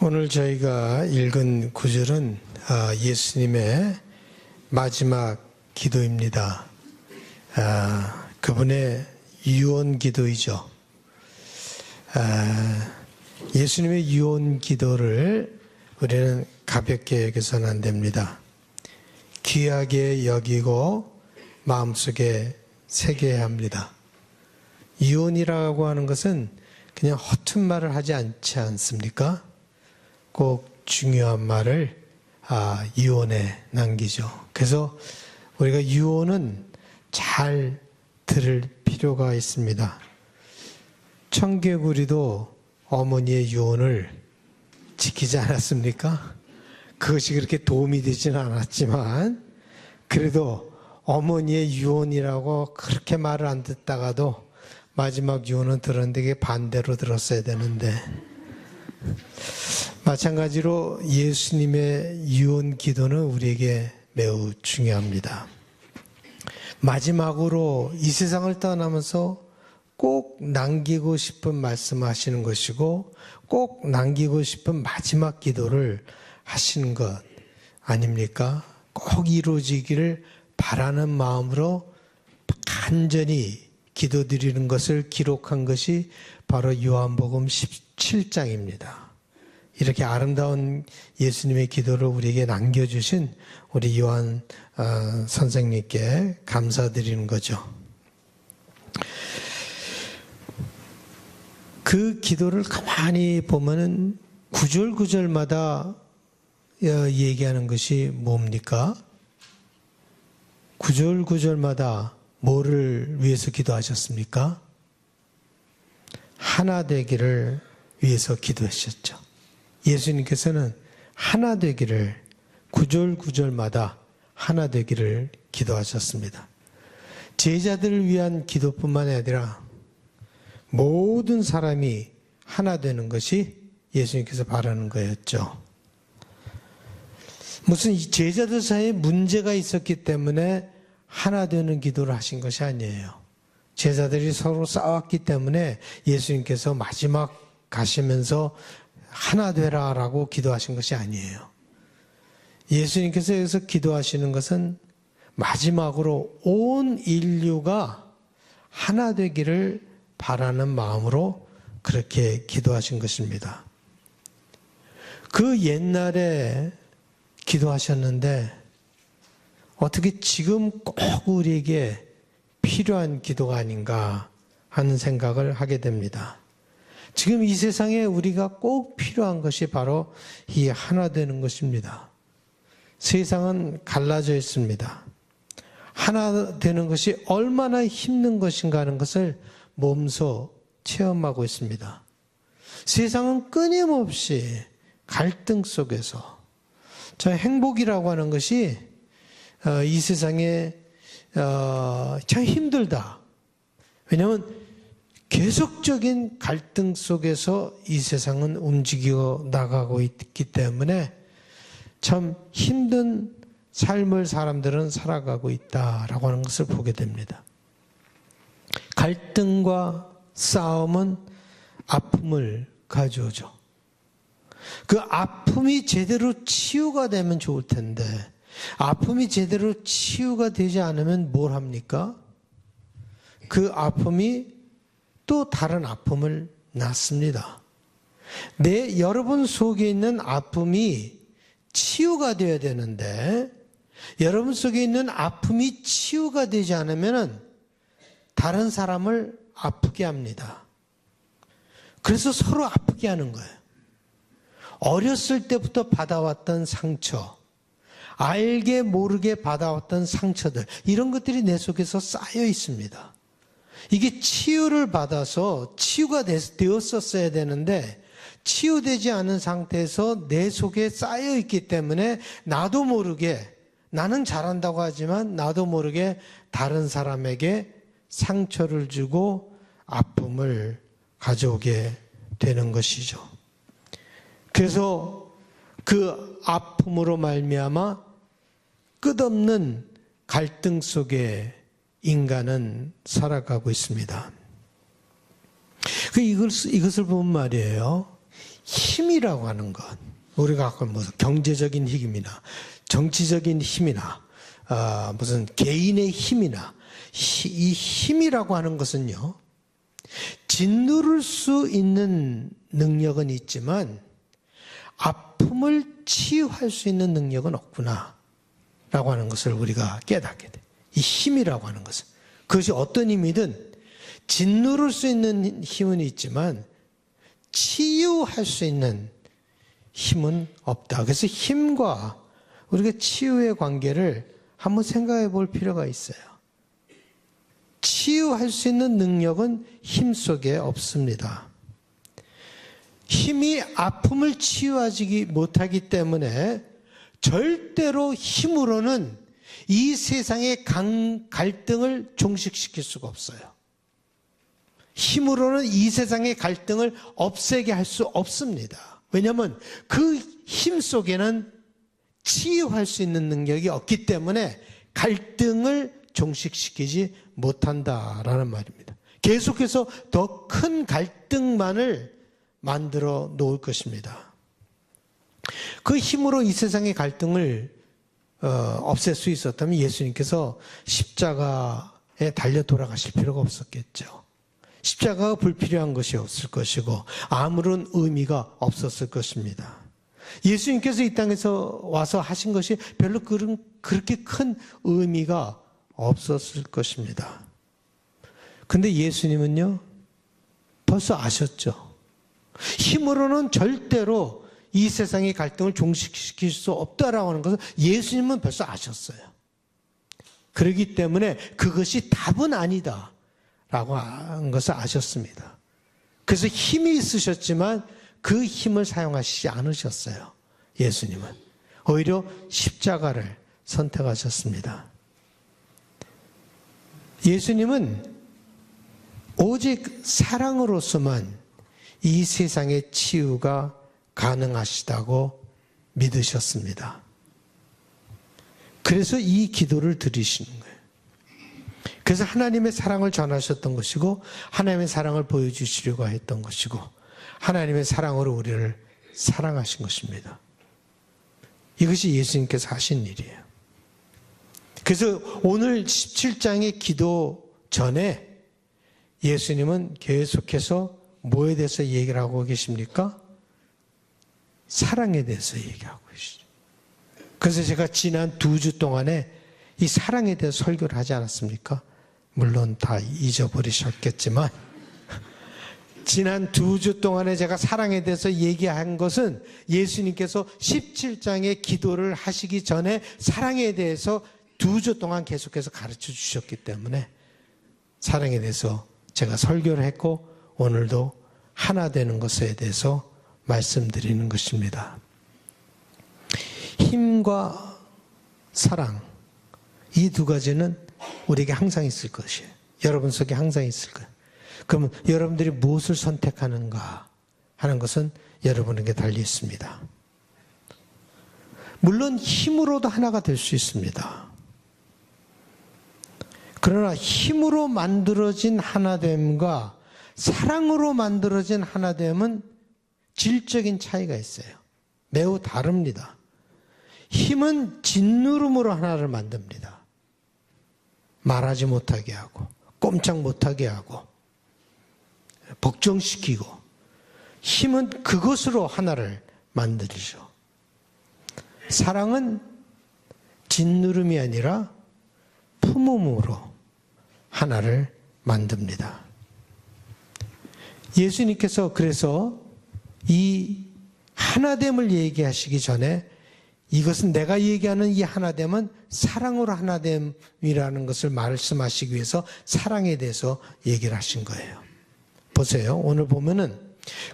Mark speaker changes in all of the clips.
Speaker 1: 오늘 저희가 읽은 구절은 예수님의 마지막 기도입니다. 그분의 유언 기도이죠. 예수님의 유언 기도를 우리는 가볍게 여겨서는 안 됩니다. 귀하게 여기고 마음속에 새겨야 합니다. 유언이라고 하는 것은 그냥 허튼 말을 하지 않지 않습니까? 꼭 중요한 말을 유언에 남기죠. 그래서 우리가 유언은 잘 들을 필요가 있습니다. 청개구리도 어머니의 유언을 지키지 않았습니까? 그것이 그렇게 도움이 되지는 않았지만 그래도 어머니의 유언이라고 그렇게 말을 안 듣다가도 마지막 유언은 들었는데 이게 반대로 들었어야 되는데, 마찬가지로 예수님의 유언 기도는 우리에게 매우 중요합니다. 마지막으로 이 세상을 떠나면서 꼭 남기고 싶은 말씀하시는 것이고 꼭 남기고 싶은 마지막 기도를 하시는 것 아닙니까? 꼭 이루어지기를 바라는 마음으로 간절히 기도드리는 것을 기록한 것이 바로 요한복음 17장입니다. 이렇게 아름다운 예수님의 기도를 우리에게 남겨주신 우리 요한 선생님께 감사드리는 거죠. 그 기도를 가만히 보면은 구절구절마다 얘기하는 것이 뭡니까? 구절구절마다 뭐를 위해서 기도하셨습니까? 하나 되기를 위해서 기도하셨죠. 예수님께서는 하나 되기를 구절구절마다 하나 되기를 기도하셨습니다. 제자들을 위한 기도뿐만 아니라 모든 사람이 하나 되는 것이 예수님께서 바라는 거였죠. 무슨 제자들 사이에 문제가 있었기 때문에 하나 되는 기도를 하신 것이 아니에요. 제자들이 서로 싸웠기 때문에 예수님께서 마지막 가시면서 하나 되라라고 기도하신 것이 아니에요. 예수님께서 여기서 기도하시는 것은 마지막으로 온 인류가 하나 되기를 바라는 마음으로 그렇게 기도하신 것입니다. 그 옛날에 기도하셨는데 어떻게 지금 꼭 우리에게 필요한 기도가 아닌가 하는 생각을 하게 됩니다. 지금 이 세상에 우리가 꼭 필요한 것이 바로 이 하나 되는 것입니다. 세상은 갈라져 있습니다. 하나 되는 것이 얼마나 힘든 것인가 하는 것을 몸소 체험하고 있습니다. 세상은 끊임없이 갈등 속에서 저 행복이라고 하는 것이 이 세상에 참 힘들다. 왜냐하면 계속적인 갈등 속에서 이 세상은 움직여 나가고 있기 때문에 참 힘든 삶을 사람들은 살아가고 있다라고 하는 것을 보게 됩니다. 갈등과 싸움은 아픔을 가져오죠. 그 아픔이 제대로 치유가 되면 좋을 텐데 아픔이 제대로 치유가 되지 않으면 뭘 합니까? 그 아픔이 또 다른 아픔을 낳습니다. 여러분 속에 있는 아픔이 치유가 되어야 되는데 여러분 속에 있는 아픔이 치유가 되지 않으면 다른 사람을 아프게 합니다. 그래서 서로 아프게 하는 거예요. 어렸을 때부터 받아왔던 상처, 알게 모르게 받아왔던 상처들, 이런 것들이 내 속에서 쌓여 있습니다. 이게 치유를 받아서 치유가 되었었어야 되는데 치유되지 않은 상태에서 내 속에 쌓여 있기 때문에 나도 모르게, 나는 잘한다고 하지만 나도 모르게 다른 사람에게 상처를 주고 아픔을 가져오게 되는 것이죠. 그래서 그 아픔으로 말미암아 끝없는 갈등 속에 인간은 살아가고 있습니다. 이것을 보면 말이에요. 힘이라고 하는 것, 우리가 아까 뭐 경제적인 힘이나 정치적인 힘이나 무슨 개인의 힘이나 이 힘이라고 하는 것은요, 짓누를 수 있는 능력은 있지만 아픔을 치유할 수 있는 능력은 없구나 라고 하는 것을 우리가 깨닫게 돼. 이 힘이라고 하는 것은, 그것이 어떤 힘이든 짓누를 수 있는 힘은 있지만 치유할 수 있는 힘은 없다. 그래서 힘과 우리가 치유의 관계를 한번 생각해 볼 필요가 있어요. 치유할 수 있는 능력은 힘 속에 없습니다. 힘이 아픔을 치유하지 못하기 때문에 절대로 힘으로는 이 세상의 갈등을 종식시킬 수가 없어요. 힘으로는 이 세상의 갈등을 없애게 할 수 없습니다. 왜냐하면 그 힘 속에는 치유할 수 있는 능력이 없기 때문에 갈등을 종식시키지 못한다라는 말입니다. 계속해서 더 큰 갈등만을 만들어 놓을 것입니다. 그 힘으로 이 세상의 갈등을 없앨 수 있었다면 예수님께서 십자가에 달려 돌아가실 필요가 없었겠죠. 십자가가 불필요한 것이 없을 것이고 아무런 의미가 없었을 것입니다. 예수님께서 이 땅에서 와서 하신 것이 별로 그렇게 큰 의미가 없었을 것입니다. 근데 예수님은요, 벌써 아셨죠. 힘으로는 절대로 이 세상의 갈등을 종식시킬 수 없다라고 하는 것을 예수님은 벌써 아셨어요. 그렇기 때문에 그것이 답은 아니다 라고 하는 것을 아셨습니다. 그래서 힘이 있으셨지만 그 힘을 사용하시지 않으셨어요. 예수님은 오히려 십자가를 선택하셨습니다. 예수님은 오직 사랑으로서만 이 세상의 치유가 가능하시다고 믿으셨습니다. 그래서 이 기도를 드리시는 거예요. 그래서 하나님의 사랑을 전하셨던 것이고 하나님의 사랑을 보여주시려고 했던 것이고 하나님의 사랑으로 우리를 사랑하신 것입니다. 이것이 예수님께서 하신 일이에요. 그래서 오늘 17장의 기도 전에 예수님은 계속해서 뭐에 대해서 얘기를 하고 계십니까? 사랑에 대해서 얘기하고 계시죠. 그래서 제가 지난 2주 동안에 이 사랑에 대해서 설교를 하지 않았습니까? 물론 다 잊어버리셨겠지만 지난 2주 동안에 제가 사랑에 대해서 얘기한 것은 예수님께서 17장의 기도를 하시기 전에 사랑에 대해서 2주 동안 계속해서 가르쳐 주셨기 때문에 사랑에 대해서 제가 설교를 했고 오늘도 하나 되는 것에 대해서 말씀드리는 것입니다. 힘과 사랑, 이 두 가지는 우리에게 항상 있을 것이에요. 여러분 속에 항상 있을 거예요. 그러면 여러분들이 무엇을 선택하는가 하는 것은 여러분에게 달려 있습니다. 물론 힘으로도 하나가 될 수 있습니다. 그러나 힘으로 만들어진 하나됨과 사랑으로 만들어진 하나됨은 질적인 차이가 있어요. 매우 다릅니다. 힘은 짓누름으로 하나를 만듭니다. 말하지 못하게 하고 꼼짝 못하게 하고 복종시키고 힘은 그것으로 하나를 만들죠. 사랑은 짓누름이 아니라 품음으로 하나를 만듭니다. 예수님께서 그래서 이 하나됨을 얘기하시기 전에 이것은 내가 얘기하는 이 하나됨은 사랑으로 하나됨이라는 것을 말씀하시기 위해서 사랑에 대해서 얘기를 하신 거예요. 보세요. 오늘 보면은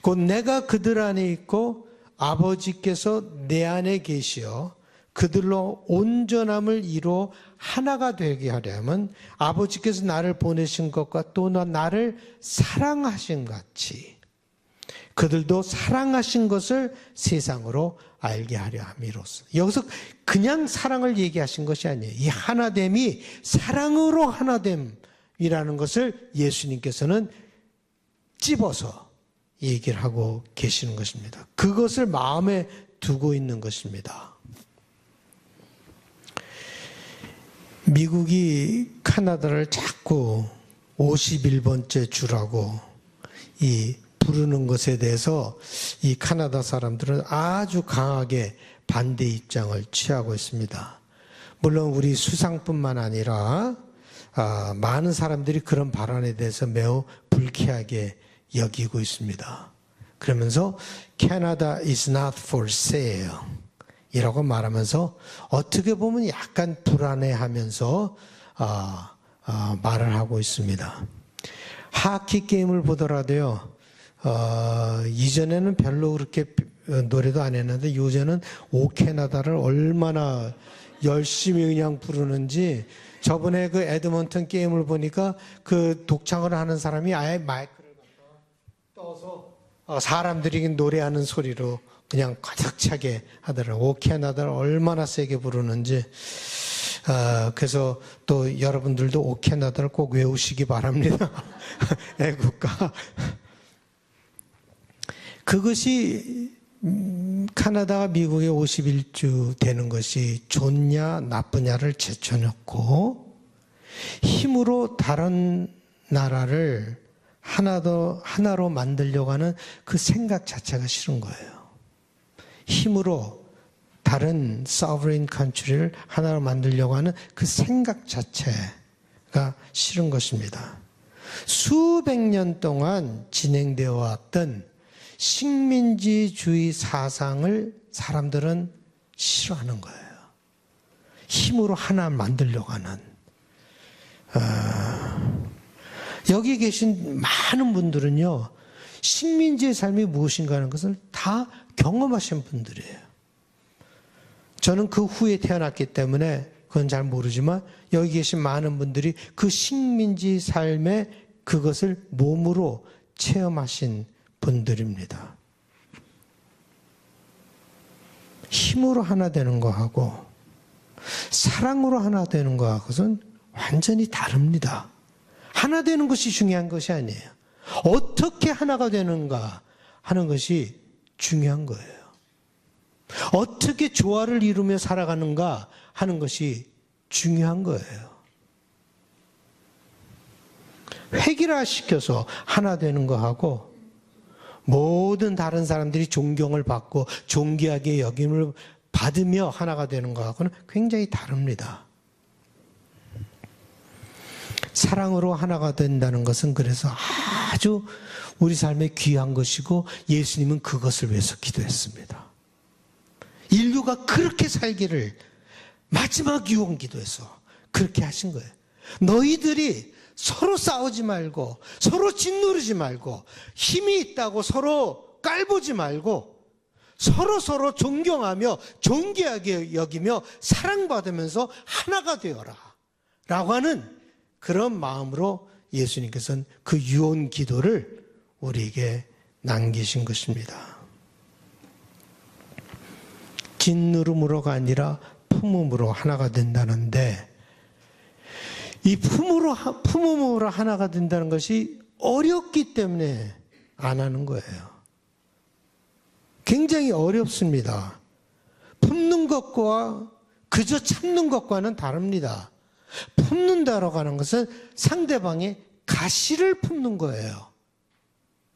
Speaker 1: 곧 내가 그들 안에 있고 아버지께서 내 안에 계시어 그들로 온전함을 이루어 하나가 되게 하려면 아버지께서 나를 보내신 것과 또 나를 사랑하신 같이 그들도 사랑하신 것을 세상으로 알게 하려 함이로써. 여기서 그냥 사랑을 얘기하신 것이 아니에요. 이 하나됨이 사랑으로 하나됨이라는 것을 예수님께서는 찝어서 얘기를 하고 계시는 것입니다. 그것을 마음에 두고 있는 것입니다. 미국이 카나다를 자꾸 51번째 주라고 부르는 것에 대해서 이 카나다 사람들은 아주 강하게 반대 입장을 취하고 있습니다. 물론 우리 수상뿐만 아니라 많은 사람들이 그런 발언에 대해서 매우 불쾌하게 여기고 있습니다. 그러면서 Canada is not for sale 이라고 말하면서 어떻게 보면 약간 불안해하면서 말을 하고 있습니다. 하키 게임을 보더라도요. 이전에는 별로 그렇게 노래도 안 했는데 요새는 오 캐나다를 얼마나 열심히 그냥 부르는지 저번에 그 에드먼턴 게임을 보니까 그 독창을 하는 사람이 아예 마이크를 떠서 사람들이 노래하는 소리로 그냥 가득 차게 하더라고요. 오 캐나다를 얼마나 세게 부르는지. 그래서 또 여러분들도 오 캐나다를 꼭 외우시기 바랍니다. 애국가. 그것이 카나다가 미국의 51주 되는 것이 좋냐 나쁘냐를 제쳐놓고 힘으로 다른 나라를 하나로 만들려고 하는 그 생각 자체가 싫은 거예요. 힘으로 다른 sovereign country를 하나로 만들려고 하는 그 생각 자체가 싫은 것입니다. 수백 년 동안 진행되어 왔던 식민지주의 사상을 사람들은 싫어하는 거예요. 힘으로 하나 만들려고 하는. 여기 계신 많은 분들은요. 식민지의 삶이 무엇인가 하는 것을 다 경험하신 분들이에요. 저는 그 후에 태어났기 때문에 그건 잘 모르지만 여기 계신 많은 분들이 그 식민지 삶의 그것을 몸으로 체험하신 분들입니다. 힘으로 하나 되는 거하고 사랑으로 하나 되는 거하고는 완전히 다릅니다. 하나 되는 것이 중요한 것이 아니에요. 어떻게 하나가 되는가 하는 것이 중요한 거예요. 어떻게 조화를 이루며 살아가는가 하는 것이 중요한 거예요. 획일화시켜서 하나 되는 거하고 모든 다른 사람들이 존경을 받고 존귀하게 여김을 받으며 하나가 되는 거하고는 굉장히 다릅니다. 사랑으로 하나가 된다는 것은 그래서 아주 우리 삶에 귀한 것이고 예수님은 그것을 위해서 기도했습니다. 인류가 그렇게 살기를 마지막 유언 기도에서 그렇게 하신 거예요. 너희들이 서로 싸우지 말고 서로 짓누르지 말고 힘이 있다고 서로 깔보지 말고 서로 존경하며 존귀하게 여기며 사랑받으면서 하나가 되어라 라고 하는 그런 마음으로 예수님께서는 그 유언 기도를 우리에게 남기신 것입니다. 짓누름으로가 아니라 품음으로 하나가 된다는데 이 품음으로 하나가 된다는 것이 어렵기 때문에 안 하는 거예요. 굉장히 어렵습니다. 품는 것과 그저 참는 것과는 다릅니다. 품는다라고 하는 것은 상대방의 가시를 품는 거예요.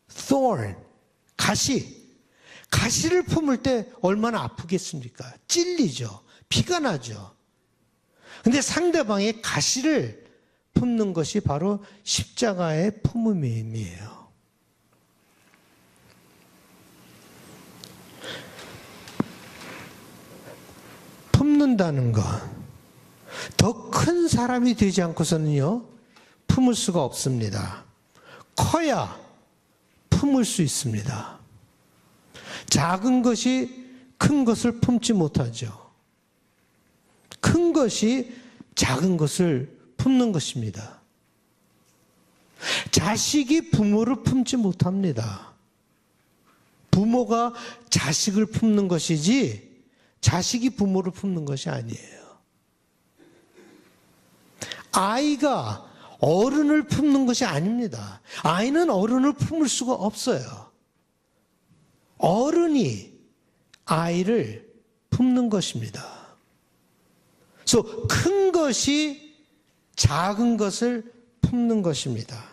Speaker 1: thorn, 가시를 품을 때 얼마나 아프겠습니까? 찔리죠. 피가 나죠. 근데 상대방의 가시를 품는 것이 바로 십자가의 품음임이에요. 품는다는 것. 더 큰 사람이 되지 않고서는요, 품을 수가 없습니다. 커야 품을 수 있습니다. 작은 것이 큰 것을 품지 못하죠. 큰 것이 작은 것을 품는 것입니다. 자식이 부모를 품지 못합니다. 부모가 자식을 품는 것이지 자식이 부모를 품는 것이 아니에요. 아이가 어른을 품는 것이 아닙니다. 아이는 어른을 품을 수가 없어요. 어른이 아이를 품는 것입니다. 그래서 큰 것이 작은 것을 품는 것입니다.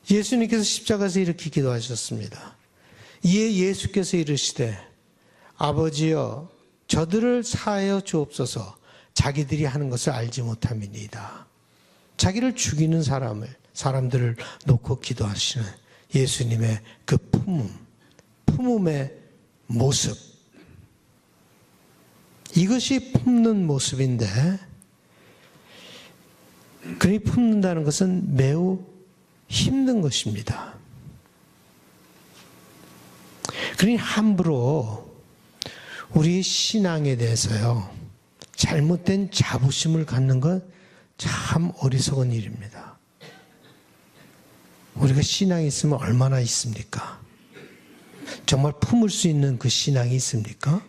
Speaker 1: 예수님께서 십자가에서 이렇게 기도하셨습니다. 이에 예수께서 이르시되 아버지여 저들을 사하여 주옵소서 자기들이 하는 것을 알지 못함이니이다. 자기를 죽이는 사람들을 놓고 기도하시는 예수님의 그 품음의 모습, 이것이 품는 모습인데, 그러니 품는다는 것은 매우 힘든 것입니다. 그러니 함부로 우리 신앙에 대해서요, 잘못된 자부심을 갖는 건 참 어리석은 일입니다. 우리가 신앙이 있으면 얼마나 있습니까? 정말 품을 수 있는 그 신앙이 있습니까?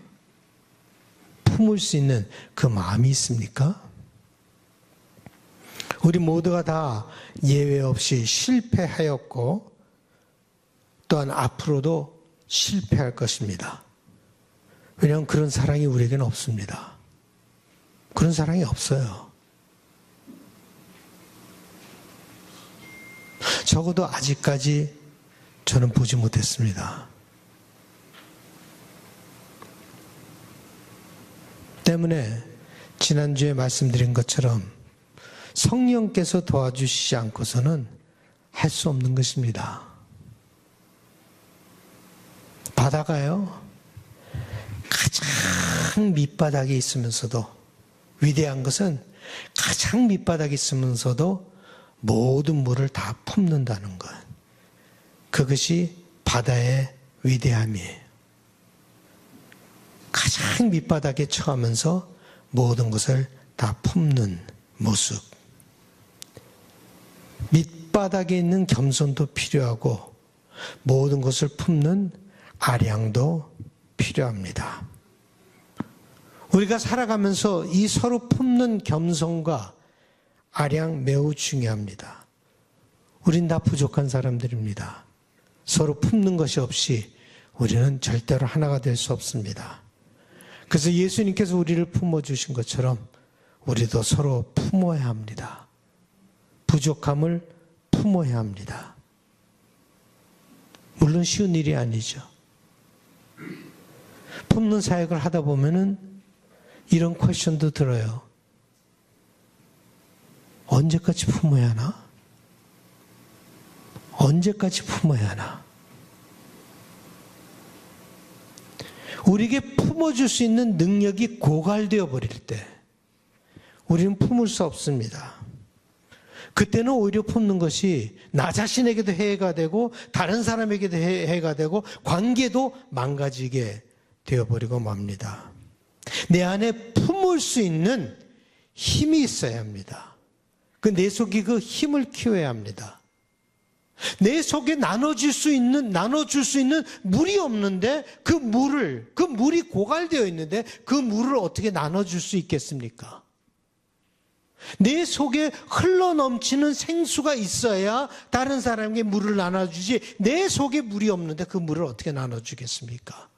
Speaker 1: 품을 수 있는 그 마음이 있습니까? 우리 모두가 다 예외 없이 실패하였고 또한 앞으로도 실패할 것입니다. 왜냐하면 그런 사랑이 우리에게는 없습니다. 그런 사랑이 없어요. 적어도 아직까지 저는 보지 못했습니다. 때문에 지난주에 말씀드린 것처럼 성령께서 도와주시지 않고서는 할 수 없는 것입니다. 바다가요, 가장 밑바닥에 있으면서도, 위대한 것은 가장 밑바닥에 있으면서도 모든 물을 다 품는다는 것. 그것이 바다의 위대함이에요. 가장 밑바닥에 처하면서 모든 것을 다 품는 모습. 밑바닥에 있는 겸손도 필요하고 모든 것을 품는 아량도 필요합니다. 우리가 살아가면서 이 서로 품는 겸손과 아량 매우 중요합니다. 우린 다 부족한 사람들입니다. 서로 품는 것이 없이 우리는 절대로 하나가 될 수 없습니다. 그래서 예수님께서 우리를 품어주신 것처럼 우리도 서로 품어야 합니다. 부족함을 품어야 합니다. 물론 쉬운 일이 아니죠. 품는 사역을 하다 보면은 이런 퀘션도 들어요. 언제까지 품어야 하나? 언제까지 품어야 하나? 우리에게 품어줄 수 있는 능력이 고갈되어 버릴 때 우리는 품을 수 없습니다. 그때는 오히려 품는 것이 나 자신에게도 해가 되고 다른 사람에게도 해가 되고 관계도 망가지게 되어버리고 맙니다. 내 안에 품을 수 있는 힘이 있어야 합니다. 내 속에 그 힘을 키워야 합니다. 내 속에 나눠줄 수 있는 물이 없는데 그 물이 고갈되어 있는데 그 물을 어떻게 나눠줄 수 있겠습니까? 내 속에 흘러넘치는 생수가 있어야 다른 사람에게 물을 나눠주지, 내 속에 물이 없는데 그 물을 어떻게 나눠주겠습니까?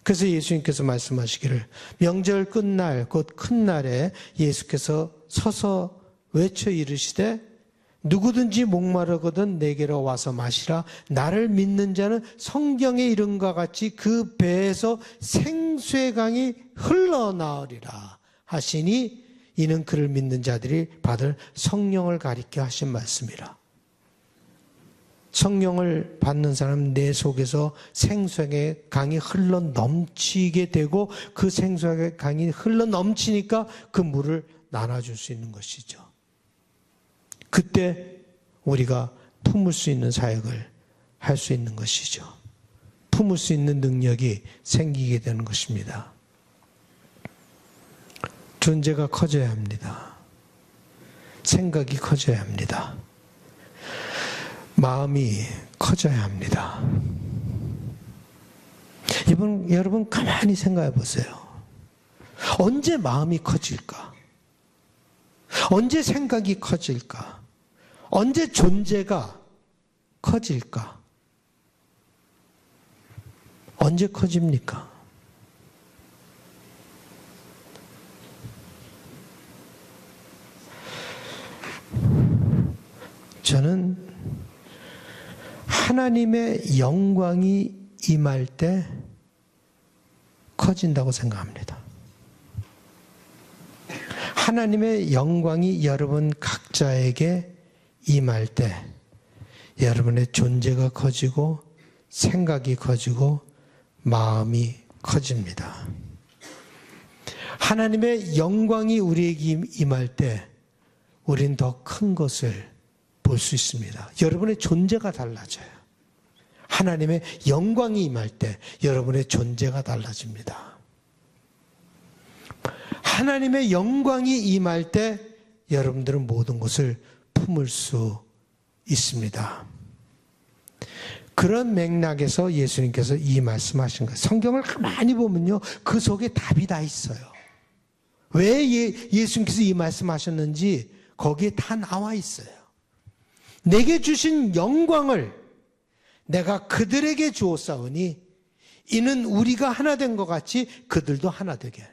Speaker 1: 그래서 예수님께서 말씀하시기를, 명절 끝날 곧 큰 날에 예수께서 서서 외쳐 이르시되 누구든지 목마르거든 내게로 와서 마시라. 나를 믿는 자는 성경에 이름과 같이 그 배에서 생수의 강이 흘러나오리라 하시니 이는 그를 믿는 자들이 받을 성령을 가리켜 하신 말씀이라. 성령을 받는 사람은 내 속에서 생수의 강이 흘러 넘치게 되고 그 생수의 강이 흘러 넘치니까 그 물을 나눠줄 수 있는 것이죠. 그때 우리가 품을 수 있는 사역을 할 수 있는 것이죠. 품을 수 있는 능력이 생기게 되는 것입니다. 존재가 커져야 합니다. 생각이 커져야 합니다. 마음이 커져야 합니다. 여러분 가만히 생각해 보세요. 언제 마음이 커질까? 언제 생각이 커질까? 언제 존재가 커질까? 언제 커집니까? 저는 하나님의 영광이 임할 때 커진다고 생각합니다. 하나님의 영광이 여러분 각자에게 임할 때 여러분의 존재가 커지고 생각이 커지고 마음이 커집니다. 하나님의 영광이 우리에게 임할 때 우린 더 큰 것을 볼 수 있습니다. 여러분의 존재가 달라져요. 하나님의 영광이 임할 때 여러분의 존재가 달라집니다. 하나님의 영광이 임할 때 여러분들은 모든 것을 품을 수 있습니다. 그런 맥락에서 예수님께서 이 말씀하신 거예요. 성경을 가만히 보면요, 그 속에 답이 다 있어요. 왜 예수님께서 이 말씀하셨는지 거기에 다 나와 있어요. 내게 주신 영광을 내가 그들에게 주었사오니 이는 우리가 하나 된 것 같이 그들도 하나 되게.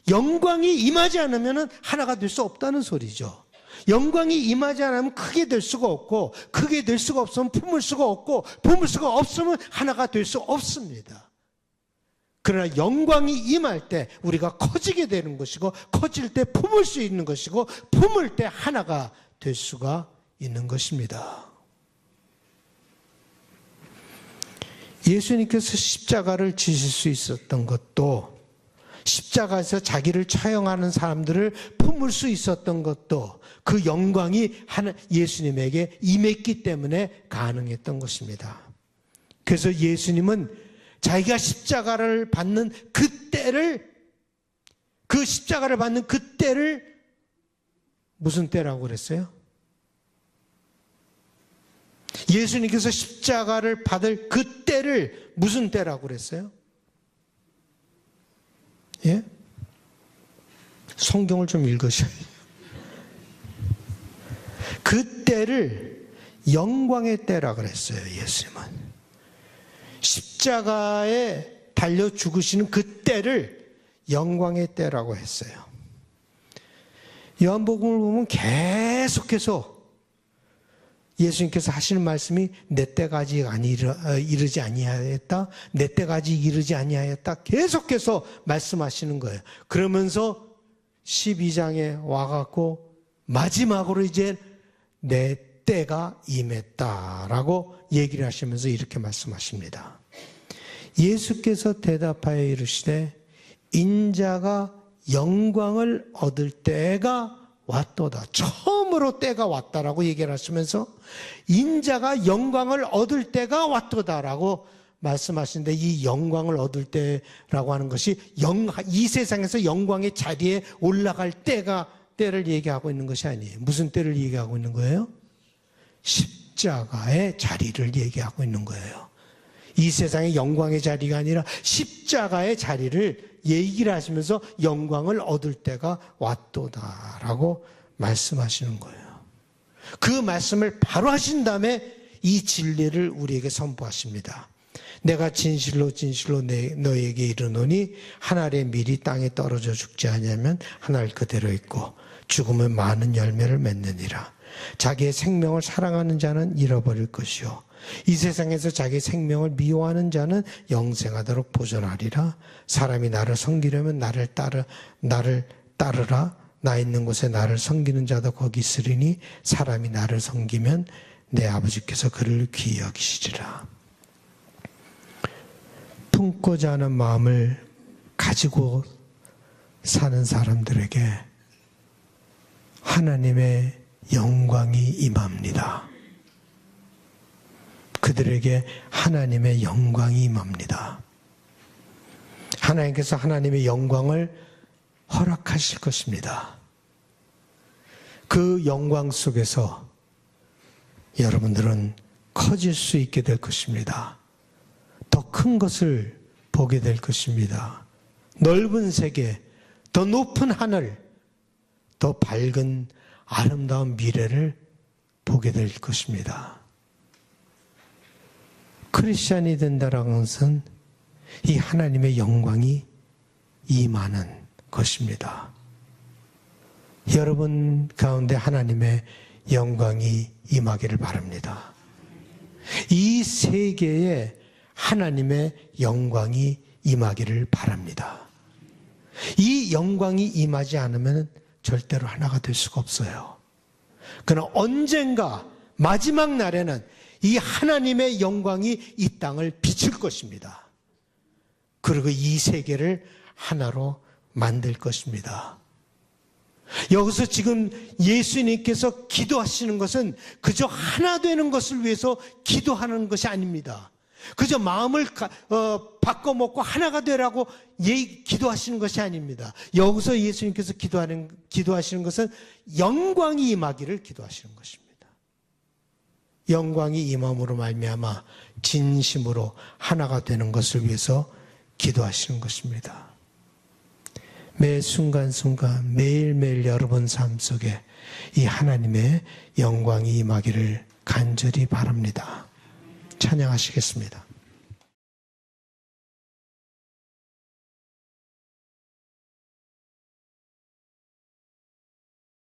Speaker 1: 영광이 임하지 않으면 하나가 될 수 없다는 소리죠. 영광이 임하지 않으면 크게 될 수가 없고, 크게 될 수가 없으면 품을 수가 없고, 품을 수가 없으면 하나가 될 수 없습니다. 그러나 영광이 임할 때 우리가 커지게 되는 것이고, 커질 때 품을 수 있는 것이고, 품을 때 하나가 될 수가 있는 것입니다. 예수님께서 십자가를 지실 수 있었던 것도, 십자가에서 자기를 처형하는 사람들을 품을 수 있었던 것도 그 영광이 예수님에게 임했기 때문에 가능했던 것입니다. 그래서 예수님은 자기가 십자가를 받는 그때를, 그 십자가를 받는 그때를 무슨 때라고 그랬어요? 예수님께서 십자가를 받을 그때를 무슨 때라고 그랬어요? 예? 성경을 좀 읽으셔야 돼요. 그때를 영광의 때라 그랬어요, 예수님은. 십자가에 달려 죽으시는 그때를 영광의 때라고 했어요. 요한복음을 보면 계속해서 예수님께서 하시는 말씀이 내 때가 아직 이르지 아니하였다, 내 때가 아직 이르지 아니하였다, 계속해서 말씀하시는 거예요. 그러면서 12장에 와갖고 마지막으로 이제 내 때가 임했다라고 얘기를 하시면서 이렇게 말씀하십니다. 예수께서 대답하여 이르시되 인자가 영광을 얻을 때가 왔도다. 처음으로 때가 왔다라고 얘기를 하시면서 인자가 영광을 얻을 때가 왔도다라고 말씀하시는데, 이 영광을 얻을 때라고 하는 것이 이 세상에서 영광의 자리에 올라갈 때를 얘기하고 있는 것이 아니에요. 무슨 때를 얘기하고 있는 거예요? 십자가의 자리를 얘기하고 있는 거예요. 이 세상의 영광의 자리가 아니라 십자가의 자리를 얘기를 하시면서 영광을 얻을 때가 왔도다라고 말씀하시는 거예요. 그 말씀을 바로 하신 다음에 이 진리를 우리에게 선포하십니다. 내가 진실로 진실로 너에게 이르노니 한 알의 밀이 땅에 떨어져 죽지 아니하면 한 알 그대로 있고 죽으면 많은 열매를 맺느니라. 자기의 생명을 사랑하는 자는 잃어버릴 것이요 이 세상에서 자기 생명을 미워하는 자는 영생하도록 보존하리라. 사람이 나를 섬기려면 나를 따르라. 나 있는 곳에 나를 섬기는 자도 거기 있으리니 사람이 나를 섬기면 내 아버지께서 그를 귀히 여기시리라. 품고자 하는 마음을 가지고 사는 사람들에게 하나님의 영광이 임합니다. 그들에게 하나님의 영광이 임합니다. 하나님께서 하나님의 영광을 허락하실 것입니다. 그 영광 속에서 여러분들은 커질 수 있게 될 것입니다. 더 큰 것을 보게 될 것입니다. 넓은 세계, 더 높은 하늘, 더 밝은 아름다운 미래를 보게 될 것입니다. 크리스찬이 된다라는 것은 이 하나님의 영광이 임하는 것입니다. 여러분 가운데 하나님의 영광이 임하기를 바랍니다. 이 세계에 하나님의 영광이 임하기를 바랍니다. 이 영광이 임하지 않으면 절대로 하나가 될 수가 없어요. 그러나 언젠가 마지막 날에는 이 하나님의 영광이 이 땅을 비출 것입니다. 그리고 이 세계를 하나로 만들 것입니다. 여기서 지금 예수님께서 기도하시는 것은 그저 하나 되는 것을 위해서 기도하는 것이 아닙니다. 그저 마음을 바꿔먹고 하나가 되라고 기도하시는 것이 아닙니다. 여기서 예수님께서 기도하시는 것은 영광이 임하기를 기도하시는 것입니다. 영광이 임함으로 말미암아 진심으로 하나가 되는 것을 위해서 기도하시는 것입니다. 매 순간순간 매일매일 여러분 삶 속에 이 하나님의 영광이 임하기를 간절히 바랍니다. 찬양하시겠습니다.